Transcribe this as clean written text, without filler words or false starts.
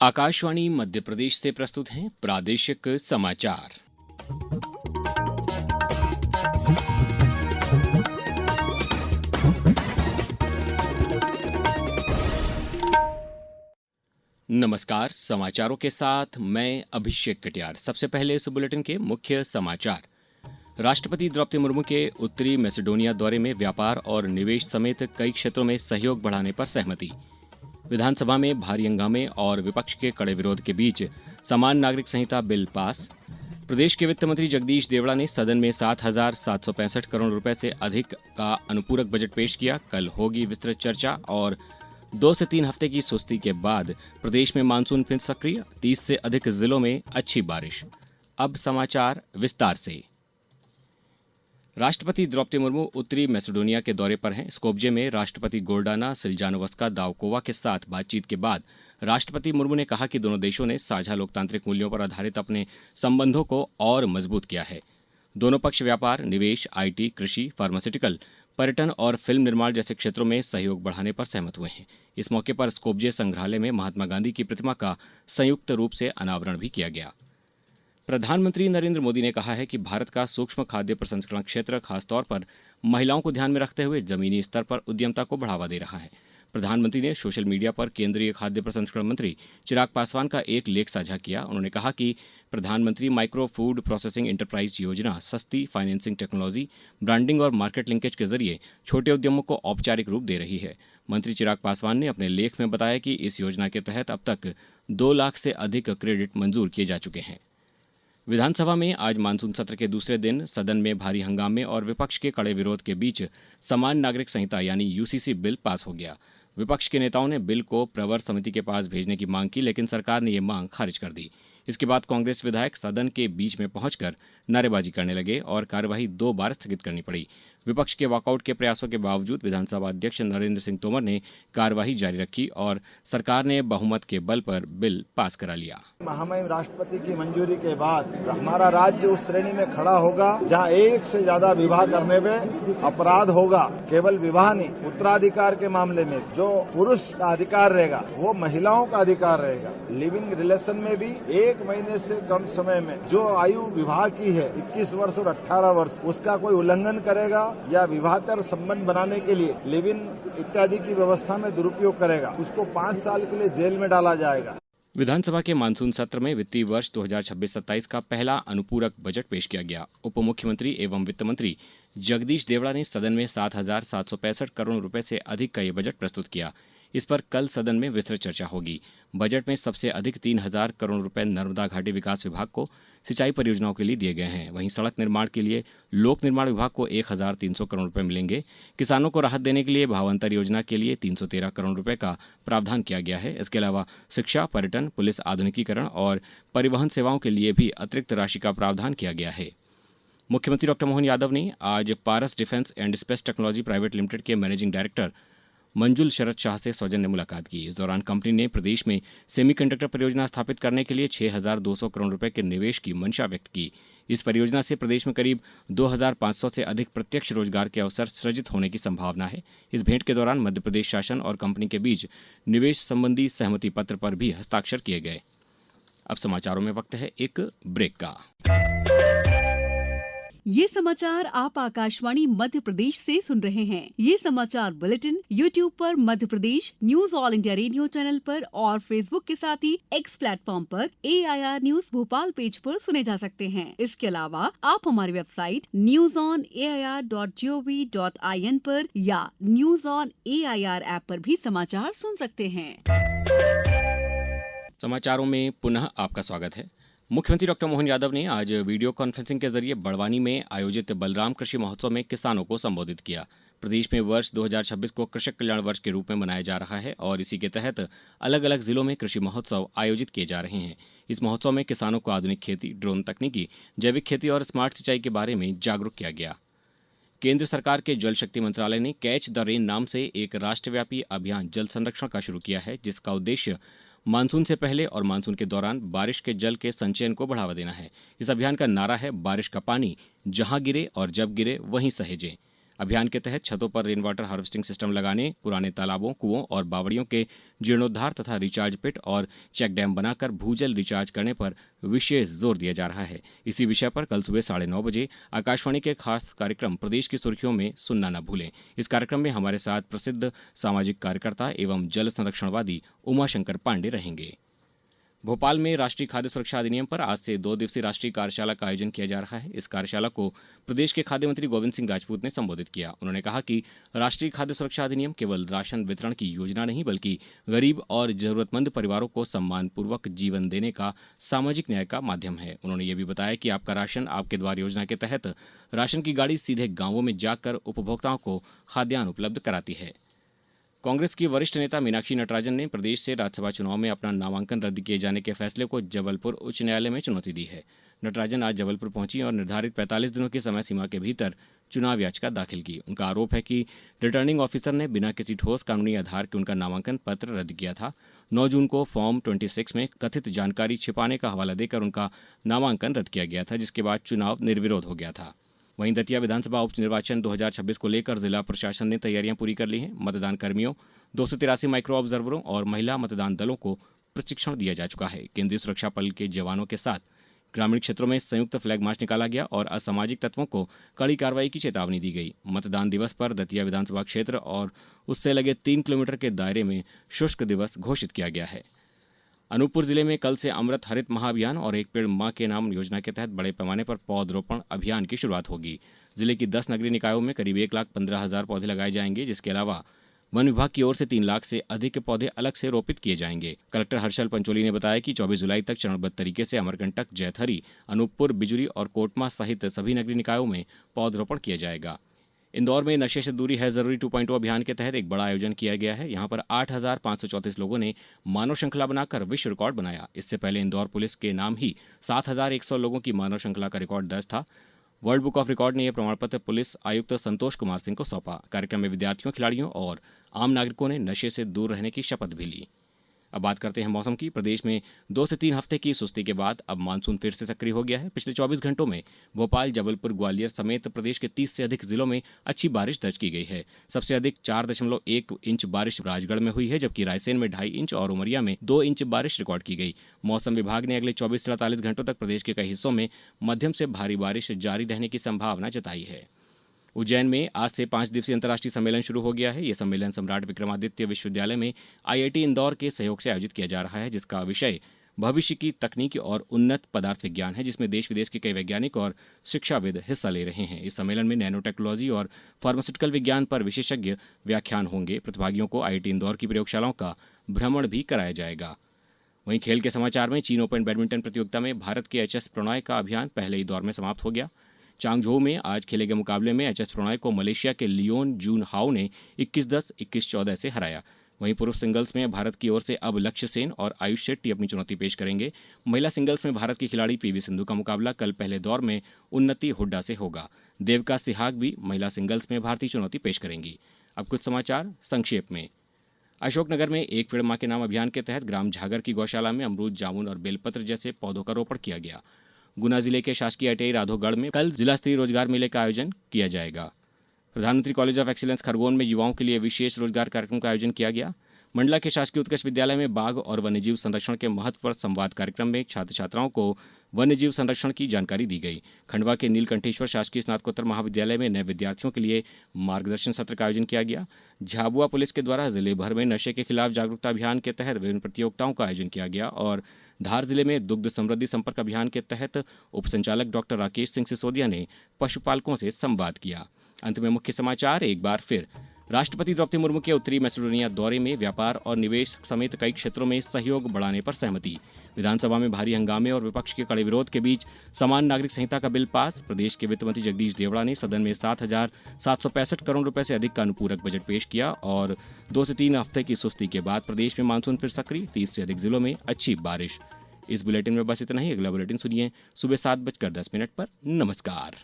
आकाशवाणी मध्य प्रदेश से प्रस्तुत हैं प्रादेशिक समाचार। नमस्कार, समाचारों के साथ मैं अभिषेक कटियार। सबसे पहले इस बुलेटिन के मुख्य समाचार। राष्ट्रपति द्रौपदी मुर्मू के उत्तरी मैसेडोनिया दौरे में व्यापार और निवेश समेत कई क्षेत्रों में सहयोग बढ़ाने पर सहमति। विधानसभा में भारी हंगामे और विपक्ष के कड़े विरोध के बीच समान नागरिक संहिता बिल पास। प्रदेश के वित्त मंत्री जगदीश देवड़ा ने सदन में 7,765 करोड़ रुपए से अधिक का अनुपूरक बजट पेश किया। कल होगी विस्तृत चर्चा और 2 से 3 हफ्ते की सुस्ती के बाद प्रदेश में मानसून फिर सक्रिय। 30 से अधिक जिलों में अच्छी बारिश। अब समाचार विस्तार से। राष्ट्रपति द्रौपदी मुर्मू उत्तरी मैसेडोनिया के दौरे पर हैं। स्कोप्जे में राष्ट्रपति गोर्डाना सिल्जानोवस्का दावकोवा के साथ बातचीत के बाद राष्ट्रपति मुर्मू ने कहा कि दोनों देशों ने साझा लोकतांत्रिक मूल्यों पर आधारित अपने संबंधों को और मजबूत किया है। दोनों पक्ष व्यापार, निवेश, आईटी, कृषि, फार्मास्यूटिकल, पर्यटन और फिल्म निर्माण जैसे क्षेत्रों में सहयोग बढ़ाने पर सहमत हुए हैं। इस मौके पर स्कोप्जे संग्रहालय में महात्मा गांधी की प्रतिमा का संयुक्त रूप से अनावरण भी किया गया। प्रधानमंत्री नरेंद्र मोदी ने कहा है कि भारत का सूक्ष्म खाद्य प्रसंस्करण क्षेत्र खासतौर पर महिलाओं को ध्यान में रखते हुए जमीनी स्तर पर उद्यमता को बढ़ावा दे रहा है। प्रधानमंत्री ने सोशल मीडिया पर केंद्रीय खाद्य प्रसंस्करण मंत्री चिराग पासवान का एक लेख साझा किया। उन्होंने कहा कि प्रधानमंत्री माइक्रो फूड प्रोसेसिंग एंटरप्राइज योजना सस्ती फाइनेंसिंग टेक्नोलॉजी, ब्रांडिंग और मार्केट लिंकेज के जरिए छोटे उद्यमों को औपचारिक रूप दे रही है। मंत्री चिराग पासवान ने अपने लेख में बताया कि इस योजना के तहत अब तक 2 लाख से अधिक क्रेडिट मंजूर किए जा चुके हैं। विधानसभा में आज मानसून सत्र के दूसरे दिन सदन में भारी हंगामे और विपक्ष के कड़े विरोध के बीच समान नागरिक संहिता यानी यूसीसी बिल पास हो गया। विपक्ष के नेताओं ने बिल को प्रवर समिति के पास भेजने की मांग की, लेकिन सरकार ने ये मांग खारिज कर दी। इसके बाद कांग्रेस विधायक सदन के बीच में पहुंचकर नारेबाजी करने लगे और कार्यवाही 2 बार स्थगित करनी पड़ी। विपक्ष के वॉकआउट के प्रयासों के बावजूद विधानसभा अध्यक्ष नरेंद्र सिंह तोमर ने कार्यवाही जारी रखी और सरकार ने बहुमत के बल पर बिल पास करा लिया। महामहिम राष्ट्रपति की मंजूरी के बाद हमारा राज्य उस श्रेणी में खड़ा होगा जहां एक से ज्यादा विवाह करने में अपराध होगा। केवल विवाह नहीं, उत्तराधिकार के मामले में जो पुरुष का अधिकार रहेगा वो महिलाओं का अधिकार रहेगा। लिविंग रिलेशन में भी 1 महीने से कम समय में जो आयु विवाह की है 21 वर्ष और 18 वर्ष, उसका कोई उल्लंघन करेगा या विवाहेतर संबंध बनाने के लिए लिव इन इत्यादि की व्यवस्था में दुरुपयोग करेगा, उसको 5 साल के लिए जेल में डाला जाएगा। विधानसभा के मानसून सत्र में वित्तीय वर्ष 2026-27 का पहला अनुपूरक बजट पेश किया गया। उप मुख्यमंत्री एवं वित्त मंत्री जगदीश देवड़ा ने सदन में 7,765 करोड़ रुपए से अधिक का ये बजट प्रस्तुत किया। इस पर कल सदन में विस्तृत चर्चा होगी। बजट में सबसे अधिक 3,000 करोड़ रुपए नर्मदा घाटी विकास विभाग को सिंचाई परियोजनाओं के लिए दिए गए हैं। वहीं सड़क निर्माण के लिए लोक निर्माण विभाग को 1,300 करोड़ रुपए मिलेंगे। किसानों को राहत देने के लिए भावांतर योजना के लिए 313 करोड़ रुपए का प्रावधान किया गया है। इसके अलावा शिक्षा, पर्यटन, पुलिस आधुनिकीकरण और परिवहन सेवाओं के लिए भी अतिरिक्त राशि का प्रावधान किया गया है। मुख्यमंत्री डॉक्टर मोहन यादव ने आज Paras defence and space technology private limited के मैनेजिंग डायरेक्टर मंजुल शरद शाह से सौजन्य मुलाकात की। इस दौरान कंपनी ने प्रदेश में सेमीकंडक्टर परियोजना स्थापित करने के लिए 6,200 करोड़ रुपए के निवेश की मंशा व्यक्त की। इस परियोजना से प्रदेश में करीब 2,500 से अधिक प्रत्यक्ष रोजगार के अवसर सृजित होने की संभावना है। इस भेंट के दौरान मध्य प्रदेश शासन और कंपनी के बीच निवेश संबंधी सहमति पत्र पर भी हस्ताक्षर किए गए। अब समाचारों में वक्त है एक ब्रेक का। ये समाचार आप आकाशवाणी मध्य प्रदेश से सुन रहे हैं। ये समाचार बुलेटिन YouTube पर Madhya Pradesh news all India radio channel पर और Facebook के साथ ही X प्लेटफॉर्म पर AIR न्यूज भोपाल पेज पर सुने जा सकते हैं। इसके अलावा आप हमारी वेबसाइट newsonair.gov.in पर या न्यूज ऑन AIR ऐप पर भी समाचार सुन सकते हैं। समाचारों में पुनः आपका स्वागत है। मुख्यमंत्री डॉक्टर मोहन यादव ने आज वीडियो कॉन्फ्रेंसिंग के जरिए बड़वानी में आयोजित बलराम कृषि महोत्सव में किसानों को संबोधित किया। प्रदेश में वर्ष 2026 को कृषक कल्याण वर्ष के रूप में मनाया जा रहा है और इसी के तहत अलग अलग जिलों में कृषि महोत्सव आयोजित किए जा रहे हैं। इस महोत्सव में किसानों को आधुनिक खेती, ड्रोन तकनीकी, जैविक खेती और स्मार्ट सिंचाई के बारे में जागरूक किया गया। केंद्र सरकार के जल शक्ति मंत्रालय ने कैच द रेन नाम से एक राष्ट्रव्यापी अभियान जल संरक्षण का शुरू किया है, जिसका उद्देश्य मानसून से पहले और मानसून के दौरान बारिश के जल के संचयन को बढ़ावा देना है। इस अभियान का नारा है, बारिश का पानी जहां गिरे और जब गिरे वहीं सहेजें। अभियान के तहत छतों पर रेन वाटर हार्वेस्टिंग सिस्टम लगाने, पुराने तालाबों, कुओं और बावड़ियों के जीर्णोद्धार तथा रिचार्ज पिट और चेक डैम बनाकर भूजल रिचार्ज करने पर विशेष जोर दिया जा रहा है। इसी विषय पर कल सुबह 9:30 बजे आकाशवाणी के खास कार्यक्रम प्रदेश की सुर्खियों में सुनना न भूलें। इस कार्यक्रम में हमारे साथ प्रसिद्ध सामाजिक कार्यकर्ता एवं जल संरक्षणवादी उमाशंकर पांडे रहेंगे। भोपाल में राष्ट्रीय खाद्य सुरक्षा अधिनियम पर आज से 2 दिवसीय राष्ट्रीय कार्यशाला का आयोजन किया जा रहा है। इस कार्यशाला को प्रदेश के खाद्य मंत्री गोविंद सिंह राजपूत ने संबोधित किया। उन्होंने कहा कि राष्ट्रीय खाद्य सुरक्षा अधिनियम केवल राशन वितरण की योजना नहीं बल्कि गरीब और जरूरतमंद परिवारों को सम्मानपूर्वक जीवन देने का सामाजिक न्याय का माध्यम है। उन्होंने ये भी बताया कि आपका राशन आपके द्वार योजना के तहत राशन की गाड़ी सीधे गांवों में जाकर उपभोक्ताओं को खाद्यान्न उपलब्ध कराती है। कांग्रेस की वरिष्ठ नेता मीनाक्षी नटराजन ने प्रदेश से राज्यसभा चुनाव में अपना नामांकन रद्द किए जाने के फैसले को जबलपुर उच्च न्यायालय में चुनौती दी है। नटराजन आज जबलपुर पहुंची और निर्धारित 45 दिनों की समय सीमा के भीतर चुनाव याचिका दाखिल की। उनका आरोप है कि रिटर्निंग ऑफिसर ने बिना किसी ठोस कानूनी आधार के उनका नामांकन पत्र रद्द किया था। 9 जून को फॉर्म 26 में कथित जानकारी छिपाने का हवाला देकर उनका नामांकन रद्द किया गया था, जिसके बाद चुनाव निर्विरोध हो गया था। वहीं दतिया विधानसभा उपनिर्वाचन 2026 को लेकर जिला प्रशासन ने तैयारियां पूरी कर ली हैं। मतदान कर्मियों, 283 माइक्रो ऑब्जर्वरों और महिला मतदान दलों को प्रशिक्षण दिया जा चुका है। केंद्रीय सुरक्षा बल के जवानों के साथ ग्रामीण क्षेत्रों में संयुक्त फ्लैग मार्च निकाला गया और असामाजिक तत्वों को कड़ी कार्रवाई की चेतावनी दी गई। मतदान दिवस पर दतिया विधानसभा क्षेत्र और उससे लगे 3 किलोमीटर के दायरे में शुष्क दिवस घोषित किया गया है। अनूपपुर जिले में कल से अमृत हरित महाअभियान और एक पेड़ मां के नाम योजना के तहत बड़े पैमाने पर पौधरोपण अभियान की शुरुआत होगी। जिले की 10 नगरीय निकायों में करीब 1,15,000 पौधे लगाए जाएंगे, जिसके अलावा वन विभाग की ओर से 3 लाख से अधिक पौधे अलग से रोपित किए जाएंगे। कलेक्टर हर्षल पंचोली ने बताया कि 24 जुलाई तक चरणबद्ध तरीके से अमरकंटक, जैथरी, अनूपपुर, बिजुरी और कोटमा सहित सभी नगरीय निकायों में पौधरोपण किया जाएगा। इंदौर में नशे से दूरी है जरूरी 2.0 अभियान के तहत एक बड़ा आयोजन किया गया है। यहां पर 8,534 लोगों ने मानव श्रृंखला बनाकर विश्व रिकॉर्ड बनाया। इससे पहले इंदौर पुलिस के नाम ही 7,100 लोगों की मानव श्रृंखला का रिकॉर्ड दर्ज था। वर्ल्ड बुक ऑफ रिकॉर्ड ने यह प्रमाण पत्र पुलिस आयुक्त संतोष कुमार सिंह को सौंपा। कार्यक्रम में विद्यार्थियों, खिलाड़ियों और आम नागरिकों ने नशे से दूर रहने की शपथ भी ली। अब बात करते हैं मौसम की। प्रदेश में 2 से 3 हफ्ते की सुस्ती के बाद अब मानसून फिर से सक्रिय हो गया है। पिछले 24 घंटों में भोपाल, जबलपुर, ग्वालियर समेत प्रदेश के 30 से अधिक जिलों में अच्छी बारिश दर्ज की गई है। सबसे अधिक 4.1 इंच बारिश राजगढ़ में हुई है, जबकि रायसेन में 2.5 इंच और उमरिया में 2 इंच बारिश रिकॉर्ड की गई। मौसम विभाग ने अगले 24 से 48 घंटों तक प्रदेश के कई हिस्सों में मध्यम से भारी बारिश जारी रहने की संभावना जताई है। उज्जैन में आज से 5 दिवसीय अंतर्राष्ट्रीय सम्मेलन शुरू हो गया है। यह सम्मेलन सम्राट विक्रमादित्य विश्वविद्यालय में IIT इंदौर के सहयोग से आयोजित किया जा रहा है, जिसका विषय भविष्य की तकनीकी और उन्नत पदार्थ विज्ञान है, जिसमें देश विदेश के कई वैज्ञानिक और शिक्षाविद हिस्सा ले रहे हैं। इस सम्मेलन में नैनो टेक्नोलॉजी और फार्मास्यूटिकल विज्ञान पर विशेषज्ञ व्याख्यान होंगे। प्रतिभागियों को IIT इंदौर की प्रयोगशालाओं का भ्रमण भी कराया जाएगा। वहीं खेल के समाचार में चीन ओपन बैडमिंटन प्रतियोगिता में भारत के HS प्रणॉय का अभियान पहले ही दौर में समाप्त हो गया। चांगझोऊ में आज खेले गए मुकाबले में HS प्रणॉय को मलेशिया के लियोन जून हाओ ने 21-10, 21-14 से हराया। वहीं पुरुष सिंगल्स में भारत की ओर से अब लक्ष्य सेन और आयुष शेट्टी अपनी चुनौती पेश करेंगे। महिला सिंगल्स में भारत की खिलाड़ी PV सिंधु का मुकाबला कल पहले दौर में उन्नति हुड्डा से होगा। देविका सिहाग भी महिला सिंगल्स में भारतीय चुनौती पेश करेंगी। अब कुछ समाचार संक्षेप में। अशोकनगर में एक पेड़ मां के नाम अभियान के तहत ग्राम झागर की गौशाला में अमरूद, जामुन और बेलपत्र जैसे पौधों का रोपण किया गया। गुना जिले के शासकीय ITI राधोगढ़ में कल जिला स्तरीय रोजगार मेले का आयोजन किया जाएगा। प्रधानमंत्री कॉलेज ऑफ एक्सीलेंस खरगोन में युवाओं के लिए विशेष रोजगार कार्यक्रम का आयोजन किया गया। मंडला के शासकीय उत्कृष्ट विद्यालय में बाघ और वन्यजीव संरक्षण के महत्व पर संवाद कार्यक्रम में छात्र छात्राओं को वन्यजीव संरक्षण की जानकारी दी गई। खंडवा के नीलकंठेश्वर शासकीय स्नातकोत्तर महाविद्यालय में नए विद्यार्थियों के लिए मार्गदर्शन सत्र का आयोजन किया गया। झाबुआ पुलिस के द्वारा जिले भर में नशे के खिलाफ जागरूकता अभियान के तहत विभिन्न प्रतियोगिताओं का आयोजन किया गया और धार जिले में दुग्ध समृद्धि संपर्क अभियान के तहत उप संचालक डॉक्टर राकेश सिंह सिसोदिया ने पशुपालकों से संवाद किया। अंत में मुख्य समाचार एक बार फिर। राष्ट्रपति द्रौपदी मुर्मू के उत्तरी मैसेडोनिया दौरे में व्यापार और निवेश समेत कई क्षेत्रों में सहयोग बढ़ाने पर सहमति। विधानसभा में भारी हंगामे और विपक्ष के कड़े विरोध के बीच समान नागरिक संहिता का बिल पास। प्रदेश के वित्त मंत्री जगदीश देवड़ा ने सदन में 7,765 करोड़ रुपए से अधिक का अनुपूरक बजट पेश किया और 2 से 3 हफ्ते की सुस्ती के बाद प्रदेश में मानसून फिर सक्रिय, 30 से अधिक जिलों में अच्छी बारिश। इस बुलेटिन में बस इतना ही। अगला बुलेटिन सुनिए सुबह 7:10 पर। नमस्कार।